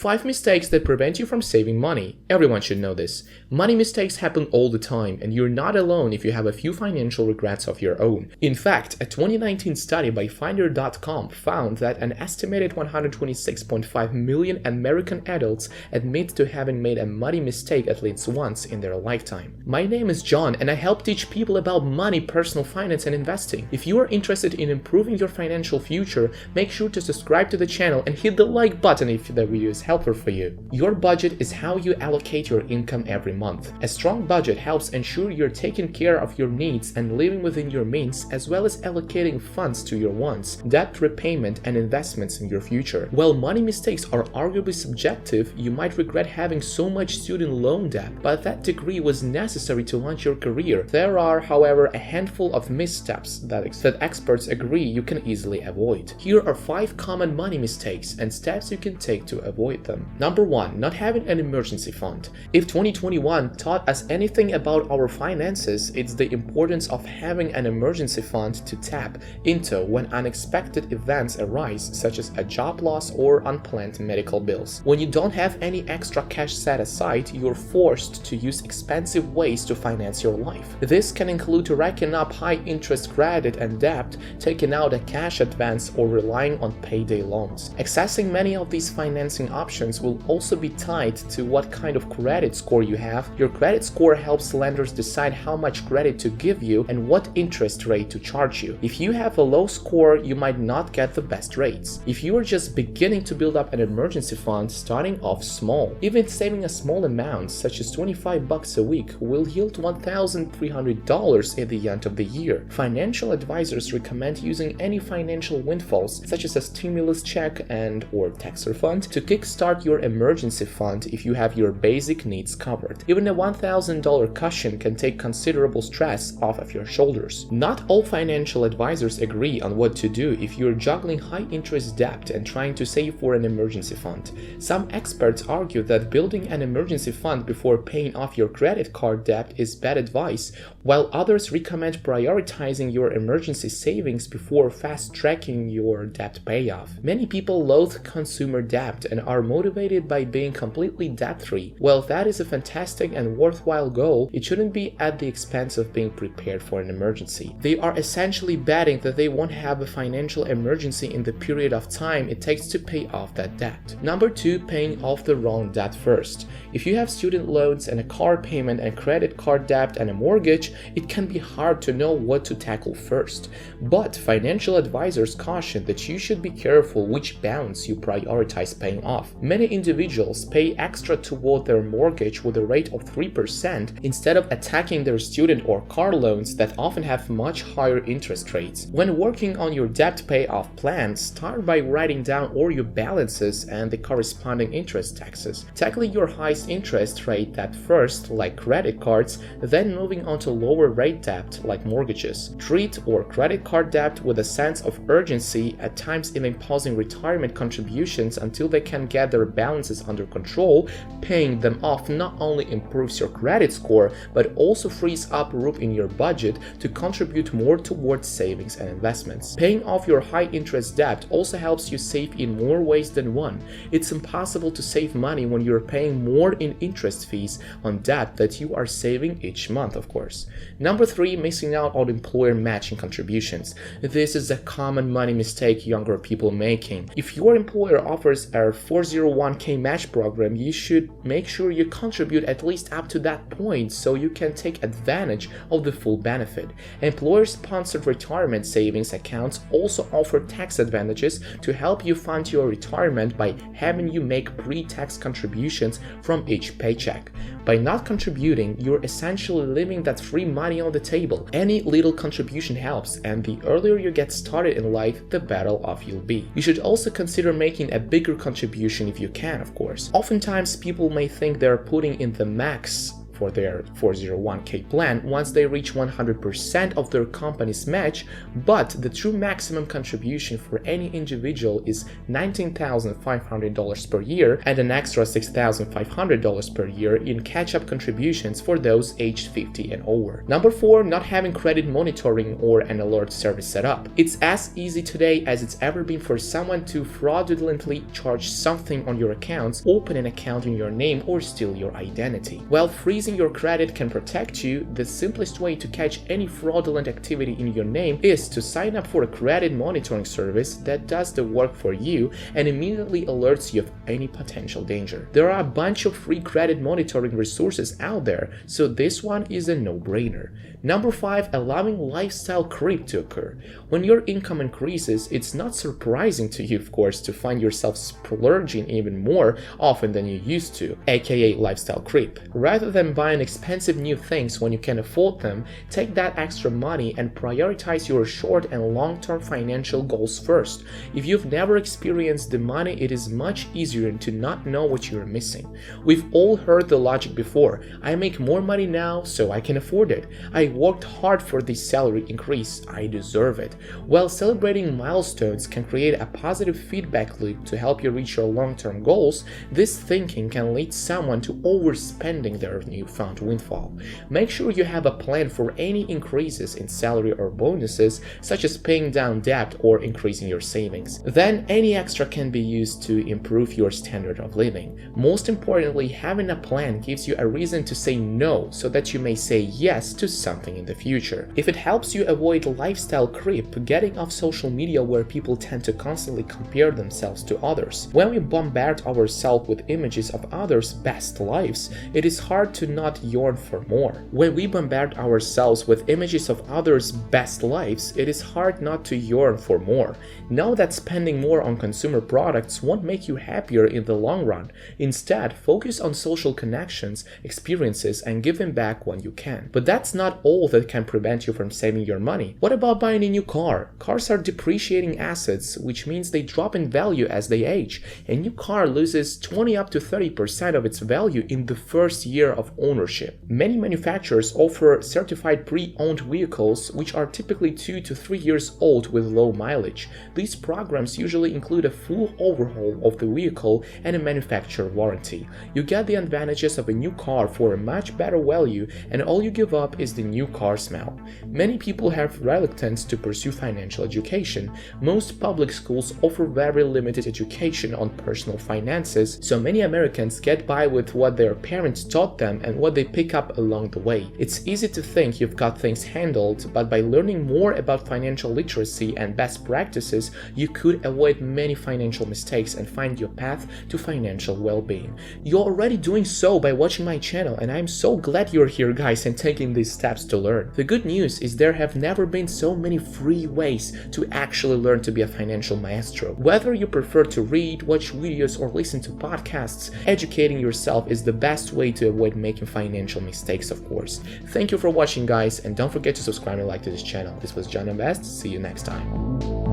5 mistakes that prevent you from saving money. Everyone should know this. Money mistakes happen all the time, and you're not alone if you have a few financial regrets of your own. In fact, a 2019 study by Finder.com found that an estimated 126.5 million American adults admit to having made a money mistake at least once in their lifetime. My name is John, and I help teach people about money, personal finance, and investing. If you are interested in improving your financial future, make sure to subscribe to the channel and hit the like button if the video is helpful for you. Your budget is how you allocate your income every month. A strong budget helps ensure you're taking care of your needs and living within your means, as well as allocating funds to your wants, debt repayment, and investments in your future. While money mistakes are arguably subjective, you might regret having so much student loan debt, but that degree was necessary to launch your career. There are, however, a handful of missteps that experts agree you can easily avoid. Here are 5 common money mistakes and steps you can take to avoid them. Number 1. Not having an emergency fund. If 2021 taught us anything about our finances, it's the importance of having an emergency fund to tap into when unexpected events arise, such as a job loss or unplanned medical bills. When you don't have any extra cash set aside, you're forced to use expensive ways to finance your life. This can include racking up high-interest credit and debt, taking out a cash advance, or relying on payday loans. Accessing many of these financing options will also be tied to what kind of credit score you have. Your credit score helps lenders decide how much credit to give you and what interest rate to charge you. If you have a low score, you might not get the best rates. If you are just beginning to build up an emergency fund, starting off small, even saving a small amount, such as $25 a week, will yield $1,300 at the end of the year. Financial advisors recommend using any financial windfalls, such as a stimulus check and/or tax refund, to kickstart your emergency fund if you have your basic needs covered. Even a $1,000 cushion can take considerable stress off of your shoulders. Not all financial advisors agree on what to do if you're juggling high-interest debt and trying to save for an emergency fund. Some experts argue that building an emergency fund before paying off your credit card debt is bad advice, while others recommend prioritizing your emergency savings before fast-tracking your debt payoff. Many people loathe consumer debt and are motivated by being completely debt-free. While that is a fantastic and worthwhile goal, it shouldn't be at the expense of being prepared for an emergency. They are essentially betting that they won't have a financial emergency in the period of time it takes to pay off that debt. Number 2. Paying off the wrong debt first. If you have student loans and a car payment and credit card debt and a mortgage, it can be hard to know what to tackle first. But financial advisors caution that you should be careful which balance you prioritize paying off. Many individuals pay extra toward their mortgage with a rate of 3% instead of attacking their student or car loans that often have much higher interest rates. When working on your debt payoff plan, start by writing down all your balances and the corresponding interest taxes. Tackling your highest interest rate debt first, like credit cards, then moving on to lower rate debt, like mortgages. Treat or credit card debt with a sense of urgency, at times even pausing retirement contributions until they can get their balances under control. Paying them off not only improves your credit score, but also frees up room in your budget to contribute more towards savings and investments. Paying off your high-interest debt also helps you save in more ways than one. It's impossible to save money when you're paying more in interest fees on debt that you are saving each month, of course. Number 3. Missing out on employer matching contributions. This is a common money mistake younger people making. If your employer offers a 401k match program, you should make sure you contribute at least up to that point so you can take advantage of the full benefit. Employer-sponsored retirement savings accounts also offer tax advantages to help you fund your retirement by having you make pre-tax contributions from each paycheck. By not contributing, you're essentially leaving that free money on the table. Any little contribution helps, and the earlier you get started in life, the better off you'll be. You should also consider making a bigger contribution if you can, of course. Oftentimes, people may think they're putting in the max for their 401k plan once they reach 100% of their company's match, but the true maximum contribution for any individual is $19,500 per year and an extra $6,500 per year in catch-up contributions for those aged 50 and over. Number 4, not having credit monitoring or an alert service set up. It's as easy today as it's ever been for someone to fraudulently charge something on your accounts, open an account in your name, or steal your identity. While freezing your credit can protect you, the simplest way to catch any fraudulent activity in your name is to sign up for a credit monitoring service that does the work for you and immediately alerts you of any potential danger. There are a bunch of free credit monitoring resources out there, so this one is a no-brainer. Number 5, allowing lifestyle creep to occur. When your income increases, it's not surprising to you, of course, to find yourself splurging even more often than you used to, aka lifestyle creep. Rather than buying expensive new things when you can afford them, take that extra money and prioritize your short and long-term financial goals first. If you've never experienced the money, it is much easier to not know what you're missing. We've all heard the logic before. I make more money now, so I can afford it. I worked hard for this salary increase. I deserve it. While celebrating milestones can create a positive feedback loop to help you reach your long-term goals, this thinking can lead someone to overspending their newfound windfall. Make sure you have a plan for any increases in salary or bonuses, such as paying down debt or increasing your savings. Then any extra can be used to improve your standard of living. Most importantly, having a plan gives you a reason to say no so that you may say yes to something in the future. If it helps you avoid lifestyle creep, getting off social media where people tend to constantly compare themselves to others. When we bombard ourselves with images of others' best lives, it is hard to not yearn for more. When we bombard ourselves with images of others' best lives, it is hard not to yearn for more. Know that spending more on consumer products won't make you happier in the long run. Instead, focus on social connections, experiences, and give them back when you can. But that's not all that can prevent you from saving your money. What about buying a new car? Cars are depreciating assets, which means they drop in value as they age. A new car loses 20 up to 30% of its value in the first year of ownership. Many manufacturers offer certified pre-owned vehicles, which are typically 2 to 3 years old with low mileage. These programs usually include a full overhaul of the vehicle and a manufacturer warranty. You get the advantages of a new car for a much better value, and all you give up is the new car smell. Many people have reluctance to pursue financial education. Most public schools offer very limited education on personal finances, so many Americans get by with what their parents taught them and what they pick up along the way. It's easy to think you've got things handled, but by learning more about financial literacy and best practices, you could avoid many financial mistakes and find your path to financial well-being. You're already doing so by watching my channel, and I'm so glad you're here, guys, and taking these steps to learn. The good news is there have never been so many free ways to actually learn to be a financial maestro. Whether you prefer to read, watch videos, or listen to podcasts, educating yourself is the best way to avoid making financial mistakes, of course. Thank you for watching, guys, and don't forget to subscribe and like to this channel. This was John Invest. See you next time.